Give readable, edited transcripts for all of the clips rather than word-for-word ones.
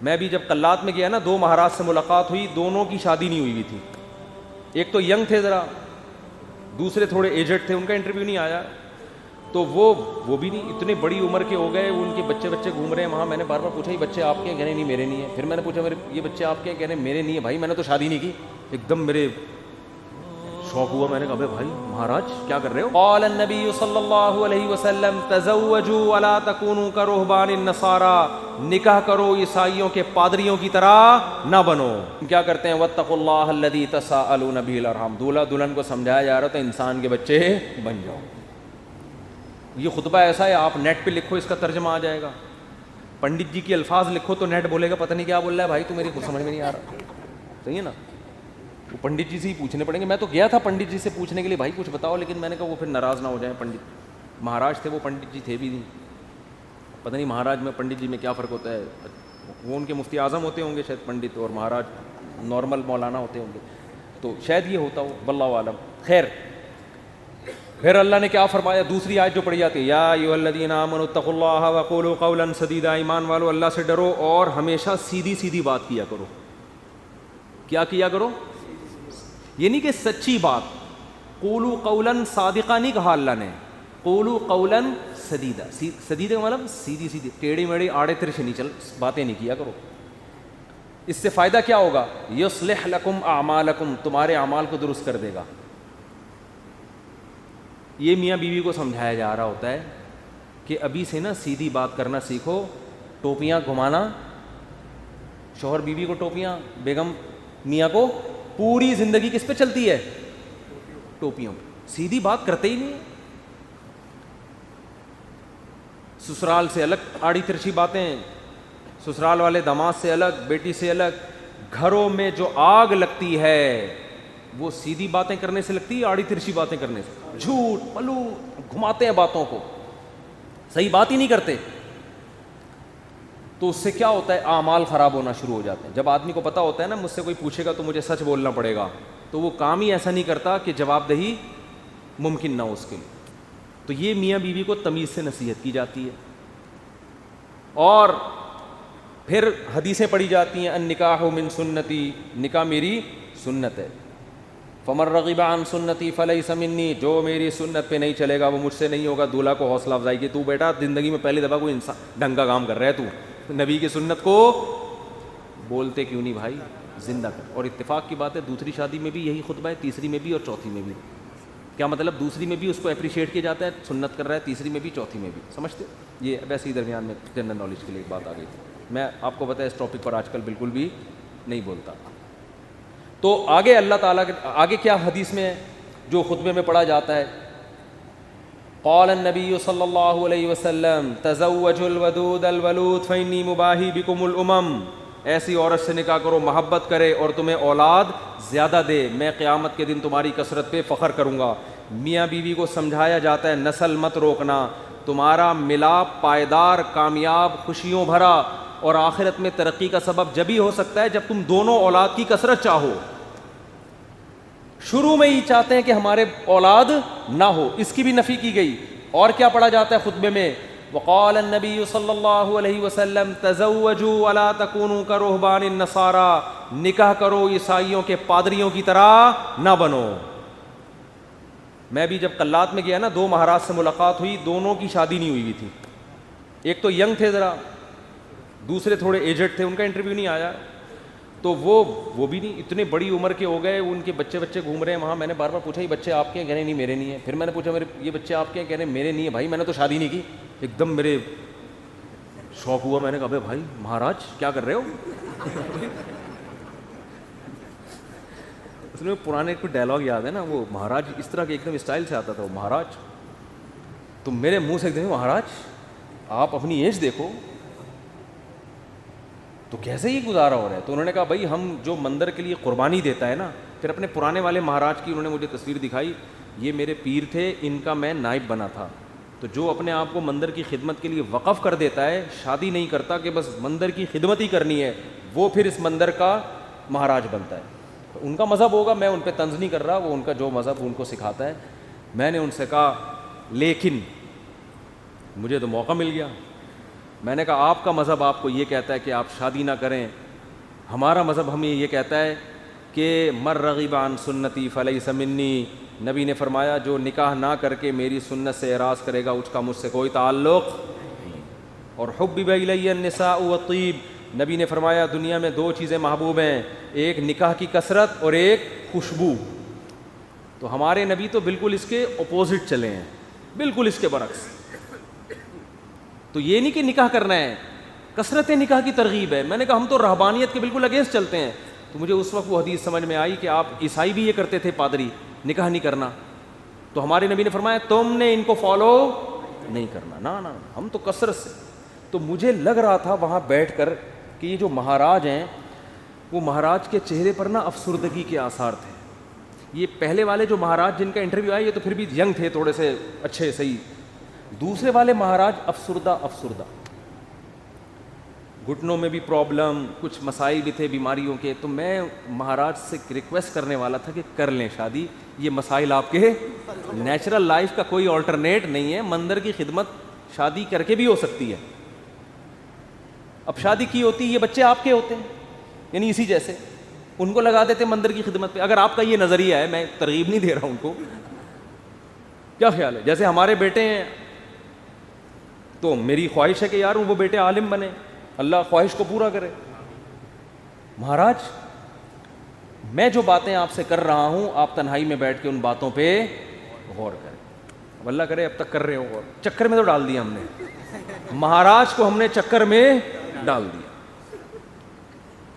میں بھی جب قلات میں گیا نا 2 مہاراج سے ملاقات ہوئی, دونوں کی شادی نہیں ہوئی تھی. ایک تو ینگ تھے ذرا, دوسرے تھوڑے ایجڈ تھے, ان کا انٹرویو نہیں آیا. تو وہ بھی نہیں, اتنے بڑی عمر کے ہو گئے, ان کے بچے گھوم رہے ہیں وہاں. میں نے بار بار پوچھا یہ بچے آپ کے ہیں؟ کہنے نہیں میرے نہیں ہیں. پھر میں نے پوچھا یہ بچے آپ کے ہیں؟ کہنے میرے نہیں ہیں. بھائی میں نے تو شادی نہیں کی. ایک دم میرے شوق ہوا, میں نے کہا بھائی مہاراج کیا کر رہے ہو؟ قال النبی صلی اللہ علیہ وسلم تزوجوا ولا تکونوا کرہبان النصارى, نکاح کرو عیسائیوں کے پادریوں کی طرح نہ بنو. کیا کرتے ہیں؟ واتقوا اللہ الذی تساءلون به الارحام, دولہا دلہن کو سمجھایا جا رہا تھا انسان کے بچے بن جاؤ. یہ خطبہ ایسا ہے, آپ نیٹ پہ لکھو اس کا ترجمہ آ جائے گا. پنڈت جی کے الفاظ لکھو تو نیٹ بولے گا پتہ نہیں کیا بول رہا ہے بھائی, تو میری کچھ سمجھ میں نہیں آ رہا. صحیح ہے نا, وہ پنڈت جی سے ہی پوچھنے پڑیں گے. میں تو گیا تھا پنڈت جی سے پوچھنے کے لیے بھائی کچھ بتاؤ, لیکن میں نے کہا وہ پھر ناراض نہ ہو جائیں. پنڈت مہاراج تھے, وہ پنڈت جی تھے بھی نہیں. پتہ نہیں مہاراج میں پنڈت جی میں کیا فرق ہوتا ہے. وہ ان کے مفتی اعظم ہوتے ہوں گے شاید پنڈت, اور مہاراج نارمل مولانا ہوتے ہوں گے, تو شاید یہ ہوتا ہو, واللہ عالم. خیر, پھر اللہ نے کیا فرمایا؟ دوسری آیت جو پڑھی جاتی ہے, یا ایھا الذین آمنوا اتقوا اللہ وقولوا قولا سدیدا, ایمان والو اللہ سے ڈرو اور ہمیشہ سیدھی سیدھی بات کیا کرو. کیا کیا کرو؟ یہ نہیں کہ سچی بات. قولوا قولا صادقا نہیں کہا اللہ نے, قولوا قولا سدیدا. سدیدا کا مطلب سیدھی سیدھی, ٹیڑھی میڑھی آڑے ترچھے نہیں چل باتیں نہیں کیا کرو. اس سے فائدہ کیا ہوگا؟ یصلح لکم اعمالکم, تمہارے اعمال کو درست کر دے گا. یہ میاں بیوی کو سمجھایا جا رہا ہوتا ہے کہ ابھی سے نا سیدھی بات کرنا سیکھو. ٹوپیاں گھمانا, شوہر بیوی کو ٹوپیاں, بیگم میاں کو, پوری زندگی کس پہ چلتی ہے؟ ٹوپیوں پہ. سیدھی بات کرتے ہی نہیں. سسرال سے الگ آڑی ترچھی باتیں, سسرال والے داماد سے الگ, بیٹی سے الگ. گھروں میں جو آگ لگتی ہے وہ سیدھی باتیں کرنے سے لگتی ہے, آڑی ترچھی باتیں کرنے سے. جھوٹ پلو گھماتے ہیں باتوں کو, صحیح بات ہی نہیں کرتے. تو اس سے کیا ہوتا ہے؟ اعمال خراب ہونا شروع ہو جاتے ہیں. جب آدمی کو پتہ ہوتا ہے نا مجھ سے کوئی پوچھے گا تو مجھے سچ بولنا پڑے گا, تو وہ کام ہی ایسا نہیں کرتا کہ جواب دہی ممکن نہ ہو اس کے لیے. تو یہ میاں بیوی کو تمیز سے نصیحت کی جاتی ہے. اور پھر حدیثیں پڑھی جاتی ہیں, النکاح من سنتی, نکاح میری سنت ہے. فمن رغب عن سنتی فلیس منی, جو میری سنت پہ نہیں چلے گا وہ مجھ سے نہیں ہوگا. دولہا کو حوصلہ افزائی کی, تو بیٹا زندگی میں پہلی دفعہ کوئی انسان ڈھنگ کا کام کر رہا ہے, تو نبی کی سنت کو بولتے کیوں نہیں بھائی, زندہ کر. اور اتفاق کی بات ہے دوسری شادی میں بھی یہی خطبہ ہے, تیسری میں بھی اور چوتھی میں بھی. کیا مطلب؟ دوسری میں بھی اس کو اپریشیٹ کیا جاتا ہے, سنت کر رہا ہے, تیسری میں بھی چوتھی میں بھی. سمجھتے؟ یہ ویسے ہی درمیان میں جنرل نالج کے لیے ایک بات آ گئی تھی. میں آپ کو پتہ ہے اس ٹاپک پر آج کل بالکل بھی نہیں بولتا. تو آگے اللہ تعالیٰ کے آگے کیا حدیث میں جو خطبے میں پڑھا جاتا ہے, قال النبی صلی اللہ علیہ وسلم تزوجوا الودود الولود فانی مباہی بکم الامم, ایسی عورت سے نکاح کرو محبت کرے اور تمہیں اولاد زیادہ دے, میں قیامت کے دن تمہاری کثرت پہ فخر کروں گا. میاں بیوی کو سمجھایا جاتا ہے نسل مت روکنا, تمہارا ملاپ پائیدار, کامیاب, خوشیوں بھرا اور آخرت میں ترقی کا سبب جبھی ہو سکتا ہے جب تم دونوں اولاد کی کثرت چاہو. شروع میں ہی چاہتے ہیں کہ ہمارے اولاد نہ ہو, اس کی بھی نفی کی گئی. اور کیا پڑھا جاتا ہے خطبے میں؟ وقال النبی صلی اللہ علیہ وسلم تزوجوا ولا تکونوا کرہبان النصارى, نکاح کرو عیسائیوں کے پادریوں کی طرح نہ بنو. میں بھی جب قلات میں گیا نا 2 مہاراج سے ملاقات ہوئی, دونوں کی شادی نہیں ہوئی تھی. ایک تو ینگ تھے ذرا, دوسرے تھوڑے ایجڈ تھے, ان کا انٹرویو نہیں آیا. تو وہ بھی نہیں, اتنے بڑی عمر کے ہو گئے, ان کے بچے گھوم رہے ہیں وہاں. میں نے بار بار پوچھا یہ بچے آپ کے ہیں؟ کہنے نہیں میرے نہیں ہیں. پھر میں نے پوچھا یہ بچے آپ کے ہیں؟ کہنے میرے نہیں ہیں. بھائی میں نے تو شادی نہیں کی. ایک دم میرے شوق ہوا, میں نے کہا بھائی مہاراج کیا کر رہے ہو؟ اس میں پرانے کوئی ڈائلاگ یاد ہے نا, وہ مہاراج اس طرح کے ایک دم اسٹائل سے آتا تھا, وہ مہاراج تم میرے منہ سے ایک دم مہاراج آپ اپنی ایج دیکھو تو کیسے ہی گزارا ہو رہا ہے. تو انہوں نے کہا بھائی ہم جو مندر کے لیے قربانی دیتا ہے نا, پھر اپنے پرانے والے مہاراج کی انہوں نے مجھے تصویر دکھائی, یہ میرے پیر تھے, ان کا میں نائب بنا تھا. تو جو اپنے آپ کو مندر کی خدمت کے لیے وقف کر دیتا ہے, شادی نہیں کرتا کہ بس مندر کی خدمت ہی کرنی ہے, وہ پھر اس مندر کا مہاراج بنتا ہے. تو ان کا مذہب ہوگا, میں ان پہ طنز نہیں کر رہا, وہ ان کا جو مذہب ان کو سکھاتا ہے. میں نے ان سے کہا لیکن مجھے تو موقع مل گیا, میں نے کہا آپ کا مذہب آپ کو یہ کہتا ہے کہ آپ شادی نہ کریں, ہمارا مذہب ہمیں یہ کہتا ہے کہ مر رغب عن سنتی فلیس منی. نبی نے فرمایا جو نکاح نہ کر کے میری سنت سے اعراض کرے گا اس کا مجھ سے کوئی تعلق نہیں. اور حبب الی النساء والطیب, نبی نے فرمایا دنیا میں 2 چیزیں محبوب ہیں, ایک نکاح کی کثرت اور ایک خوشبو. تو ہمارے نبی تو بالکل اس کے اپوزٹ چلے ہیں, بالکل اس کے برعکس. تو یہ نہیں کہ نکاح کرنا ہے, کثرت نکاح کی ترغیب ہے. میں نے کہا ہم تو رہبانیت کے بالکل اگینسٹ چلتے ہیں. تو مجھے اس وقت وہ حدیث سمجھ میں آئی کہ آپ عیسائی بھی یہ کرتے تھے, پادری, نکاح نہیں کرنا. تو ہمارے نبی نے فرمایا تم نے ان کو فالو نہیں کرنا, نا ہم تو کثرت سے. تو مجھے لگ رہا تھا وہاں بیٹھ کر کہ یہ جو مہاراج ہیں وہ مہاراج کے چہرے پر نا افسردگی کے آثار تھے. یہ پہلے والے جو مہاراج جن کا انٹرویو آیا یہ تو پھر بھی ینگ تھے, تھوڑے سے اچھے صحیح. دوسرے والے مہاراج افسردہ, گھٹنوں میں بھی پرابلم, کچھ مسائل بھی تھے بیماریوں کے. تو میں مہاراج سے ریکویسٹ کرنے والا تھا کہ کر لیں شادی, یہ مسائل آپ کے نیچرل لائف کا کوئی آلٹرنیٹ نہیں ہے. مندر کی خدمت شادی کر کے بھی ہو سکتی ہے. اب شادی کی ہوتی یہ بچے آپ کے ہوتے ہیں, یعنی اسی جیسے ان کو لگا دیتے مندر کی خدمت پہ. اگر آپ کا یہ نظریہ ہے, میں ترغیب نہیں دے رہا ہوں ان کو, کیا خیال ہے؟ جیسے ہمارے بیٹے ہیں تو میری خواہش ہے کہ یار وہ بیٹے عالم بنے, اللہ خواہش کو پورا کرے. مہاراج میں جو باتیں آپ سے کر رہا ہوں آپ تنہائی میں بیٹھ کے ان باتوں پہ غور کریں. اللہ کرے اب تک کر رہے ہو غور. چکر میں تو ڈال دیا ہم نے, مہاراج کو ہم نے چکر میں ڈال دیا.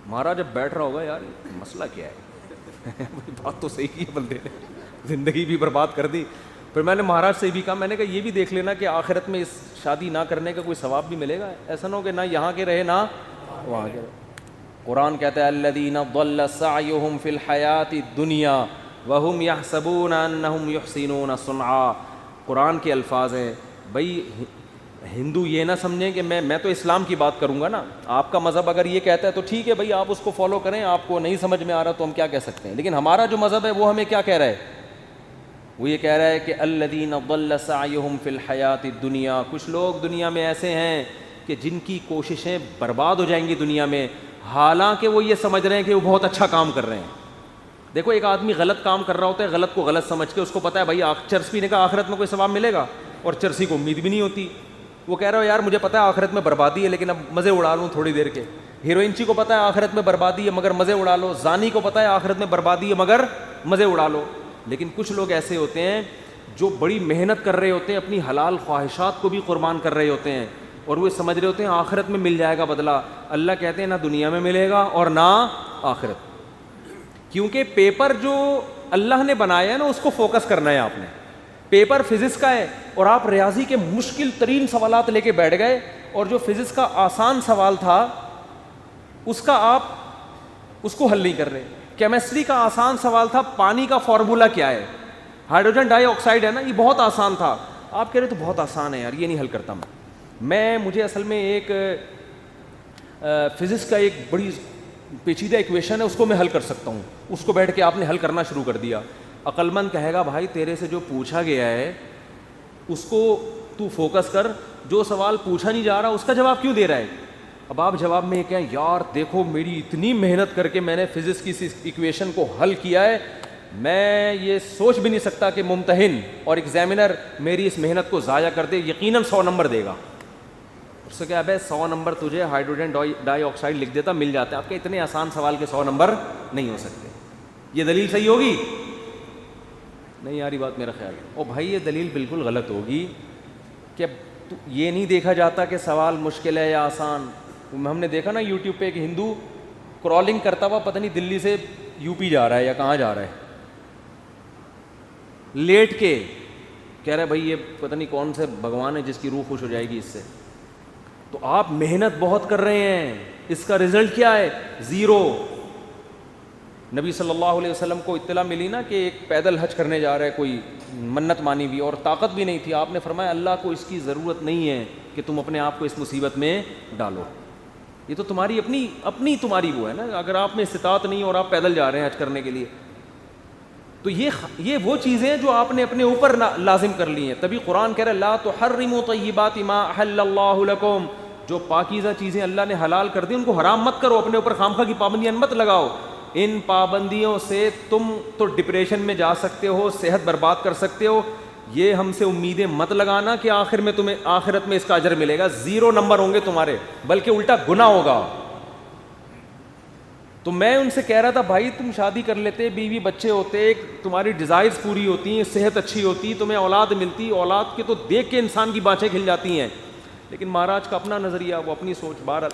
مہاراج جب بیٹھ رہا ہوگا یار مسئلہ کیا ہے, بات تو صحیح کی ہے بندے نے, زندگی بھی برباد کر دی. پھر میں نے مہاراج سے بھی کہا, میں نے کہا یہ بھی دیکھ لینا کہ آخرت میں اس شادی نہ کرنے کا کوئی ثواب بھی ملے گا. ایسا نہ ہو کہ نہ یہاں کے رہے نہ وہاں کے رہے. قرآن کہتا ہے الذین ضل سعیہم فی الحیاۃ الدنیا وہم یحسبون انہم یحسنون صنعا. قرآن کے الفاظ ہیں. بھائی ہندو یہ نہ سمجھیں کہ میں تو اسلام کی بات کروں گا نا, آپ کا مذہب اگر یہ کہتا ہے تو ٹھیک ہے بھائی آپ اس کو فالو کریں, آپ کو نہیں سمجھ میں آ رہا تو ہم کیا کہہ سکتے ہیں. لیکن ہمارا جو مذہب ہے وہ ہمیں کیا کہہ رہا ہے, وہ یہ کہہ رہا ہے کہ الذین ضل سعیہم فی الحیاۃ الدنیا. کچھ لوگ دنیا میں ایسے ہیں کہ جن کی کوششیں برباد ہو جائیں گی دنیا میں, حالانکہ وہ یہ سمجھ رہے ہیں کہ وہ بہت اچھا کام کر رہے ہیں. دیکھو ایک آدمی غلط کام کر رہا ہوتا ہے, غلط کو غلط سمجھ کے, اس کو پتہ ہے بھائی چرس پینے کا آخرت میں کوئی ثواب ملے گا, اور چرسی کو امید بھی نہیں ہوتی. وہ کہہ رہا ہو یار مجھے پتہ ہے آخرت میں بربادی ہے لیکن اب مزے اڑا لوں تھوڑی دیر کے. ہیروئنچی کو پتہ ہے آخرت میں بربادی ہے مگر مزے اڑا لو. زانی کو پتہ ہے آخرت میں بربادی ہے مگر مزے اڑا لو. لیکن کچھ لوگ ایسے ہوتے ہیں جو بڑی محنت کر رہے ہوتے ہیں, اپنی حلال خواہشات کو بھی قربان کر رہے ہوتے ہیں, اور وہ سمجھ رہے ہوتے ہیں آخرت میں مل جائے گا بدلہ. اللہ کہتے ہیں نہ دنیا میں ملے گا اور نہ آخرت. کیونکہ پیپر جو اللہ نے بنایا ہے نا اس کو فوکس کرنا ہے آپ نے. پیپر فزکس کا ہے اور آپ ریاضی کے مشکل ترین سوالات لے کے بیٹھ گئے, اور جو فزکس کا آسان سوال تھا اس کا آپ اس کو حل نہیں کر رہے. کیمسٹری کا آسان سوال تھا پانی کا فارمولا کیا ہے, ہائیڈروجن ڈائی آکسائڈ ہے نا, یہ بہت آسان تھا. آپ کہہ رہے تو بہت آسان ہے یار, یہ نہیں حل کرتا مجھے اصل میں ایک فزکس کا ایک بڑی پیچیدہ ایکویشن ہے اس کو میں حل کر سکتا ہوں. اس کو بیٹھ کے آپ نے حل کرنا شروع کر دیا. عقل مند کہے گا بھائی تیرے سے جو پوچھا گیا ہے اس کو تو فوکس کر, جو سوال پوچھا نہیں جا رہا اس کا جواب کیوں دے رہا ہے. اب آپ جواب میں یہ کہیں یار دیکھو میری اتنی محنت کر کے میں نے فزکس کی اس ایکویشن کو حل کیا ہے, میں یہ سوچ بھی نہیں سکتا کہ ممتحن اور ایگزامینر میری اس محنت کو ضائع کر دے, یقیناً 100 نمبر دے گا. اس سے کیا ہے 100 نمبر تجھے ہائیڈروجن ڈائی آکسائڈ لکھ دیتا مل جاتا ہے. آپ کے اتنے آسان سوال کے 100 نمبر نہیں ہو سکتے. یہ دلیل صحیح ہوگی نہیں یاری بات میرا خیال ہے. او بھائی یہ دلیل بالکل غلط ہوگی کہ یہ نہیں دیکھا جاتا کہ سوال مشکل ہے یا آسان. ہم نے دیکھا نا یوٹیوب پہ ایک ہندو کرالنگ کرتا ہوا پتہ نہیں دلی سے یو پی جا رہا ہے یا کہاں جا رہا ہے, لیٹ کے کہہ رہا ہے بھائی یہ پتہ نہیں کون سے بھگوان ہے جس کی روح خوش ہو جائے گی اس سے. تو آپ محنت بہت کر رہے ہیں, اس کا رزلٹ کیا ہے؟ 0. نبی صلی اللہ علیہ وسلم کو اطلاع ملی نا کہ ایک پیدل حج کرنے جا رہا ہے کوئی, منت مانی بھی اور طاقت بھی نہیں تھی. آپ نے فرمایا اللہ کو اس کی ضرورت نہیں ہے کہ تم اپنے آپ کو اس مصیبت میں ڈالو, یہ تو تمہاری اپنی تمہاری وہ ہے نا. اگر آپ میں استطاعت نہیں اور آپ پیدل جا رہے ہیں حج کرنے کے لیے تو یہ وہ چیزیں جو آپ نے اپنے اوپر لازم کر لی ہیں. تبھی قرآن کہہ رہا ہے لا تحرموا طیبات ما احل اللہ لکم, جو پاکیزہ چیزیں اللہ نے حلال کر دی ان کو حرام مت کرو, اپنے اوپر خامخواہ کی پابندیاں مت لگاؤ. ان پابندیوں سے تم تو ڈپریشن میں جا سکتے ہو, صحت برباد کر سکتے ہو. یہ ہم سے امیدیں مت لگانا کہ آخر میں تمہیں آخرت میں اس کا اجر ملے گا. 0 نمبر ہوں گے تمہارے, بلکہ الٹا گناہ ہوگا. تو میں ان سے کہہ رہا تھا بھائی تم شادی کر لیتے, بیوی بچے ہوتے, تمہاری ڈیزائرز پوری ہوتی, صحت اچھی ہوتی, تمہیں اولاد ملتی, اولاد کے تو دیکھ کے انسان کی بانچیں کھل جاتی ہیں. لیکن مہاراج کا اپنا نظریہ, وہ اپنی سوچ. بہرحال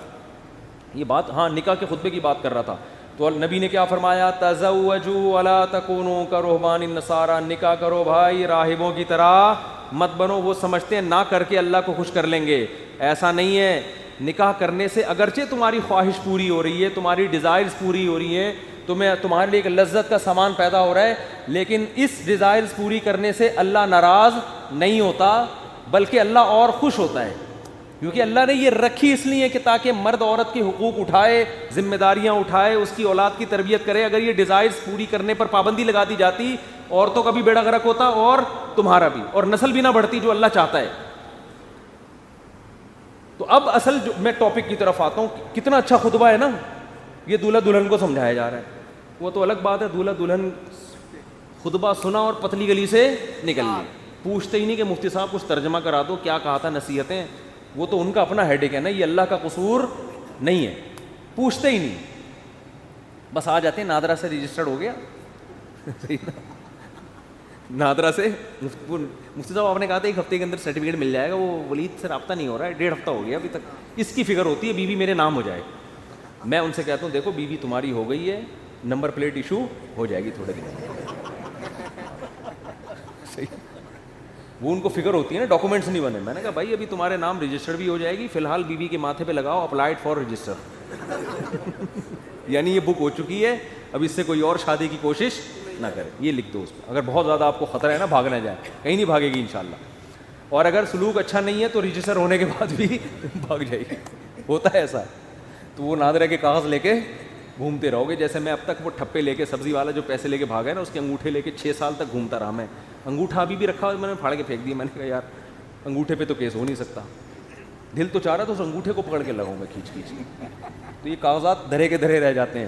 یہ بات, ہاں نکاح کے خطبے کی بات کر رہا تھا. تو نبی نے کیا فرمایا, تزوجوا ولا تکونوا کرہبان النصارى, نکاح کرو بھائی راہبوں کی طرح مت بنو. وہ سمجھتے ہیں نہ کر کے اللہ کو خوش کر لیں گے, ایسا نہیں ہے. نکاح کرنے سے اگرچہ تمہاری خواہش پوری ہو رہی ہے, تمہاری ڈیزائرز پوری ہو رہی ہیں, تمہارے لیے ایک لذت کا سامان پیدا ہو رہا ہے, لیکن اس ڈیزائرز پوری کرنے سے اللہ ناراض نہیں ہوتا, بلکہ اللہ اور خوش ہوتا ہے. کیونکہ اللہ نے یہ رکھی اس لیے کہ تاکہ مرد عورت کے حقوق اٹھائے, ذمہ داریاں اٹھائے, اس کی اولاد کی تربیت کرے. اگر یہ ڈیزائرز پوری کرنے پر پابندی لگا دی جاتی, عورتوں کا بھی بیڑا غرق ہوتا اور تمہارا بھی, اور نسل بھی نہ بڑھتی جو اللہ چاہتا ہے. تو اب اصل جو میں ٹاپک کی طرف آتا ہوں, کتنا اچھا خطبہ ہے نا, یہ دولہا دلہن کو سمجھایا جا رہا ہے. وہ تو الگ بات ہے, دولہا دلہن خطبہ سنا اور پتلی گلی سے نکل لی, پوچھتے ہی نہیں کہ مفتی صاحب کچھ ترجمہ کرا دو, کیا کہا تھا, نصیحتیں. وہ تو ان کا اپنا ہیڈیک ہے نا, یہ اللہ کا قصور نہیں ہے, پوچھتے ہی نہیں, بس آ جاتے ہیں نادرا سے رجسٹرڈ ہو گیا. نادرا سے مفتی صاحب آپ نے کہا تھا 1 ہفتے کے اندر سرٹیفکیٹ مل جائے گا, وہ ولید سے رابطہ نہیں ہو رہا ہے, 1.5 ہفتہ ہو گیا ابھی تک. اس کی فکر ہوتی ہے بیوی میرے نام ہو جائے. میں ان سے کہتا ہوں دیکھو بیوی تمہاری ہو گئی ہے, نمبر پلیٹ ایشو ہو جائے گی تھوڑے دن. وہ ان کو فکر ہوتی ہے نا, ڈاکومنٹس نہیں بنے. میں نے کہا بھائی ابھی تمہارے نام رجسٹرڈ بھی ہو جائے گی, فی الحال بیوی کے ماتھے پہ لگاؤ اپلائڈ فار رجسٹر. یعنی یہ بک ہو چکی ہے, اب اس سے کوئی اور شادی کی کوشش نہ کرے, یہ لکھ دو اس پہ. اگر بہت زیادہ آپ کو خطرہ ہے نا, بھاگ نہ جائے, کہیں نہیں بھاگے گی انشاءاللہ. اور اگر سلوک اچھا نہیں ہے تو رجسٹر ہونے کے بعد بھی بھاگ جائے گی, ہوتا ہے ایسا. تو وہ نادرہ کے کاغذ لے کے گھومتے رہو گے. جیسے میں اب تک وہ ٹھپے لے کے, سبزی والا جو پیسے لے کے بھاگا ہے نا, اس کے انگوٹھے لے کے 6 سال تک گھومتا رہا میں. انگوٹھا ابھی بھی رکھا, میں نے پھاڑ کے پھینک دیا. میں نے کہا یار انگوٹھے پہ تو کیس ہو نہیں سکتا, دل تو چاہ رہا تھا اس انگوٹھے کو پکڑ کے لگاؤں میں کھینچ کھینچ کے. تو یہ کاغذات دھرے کے دھرے رہ جاتے ہیں.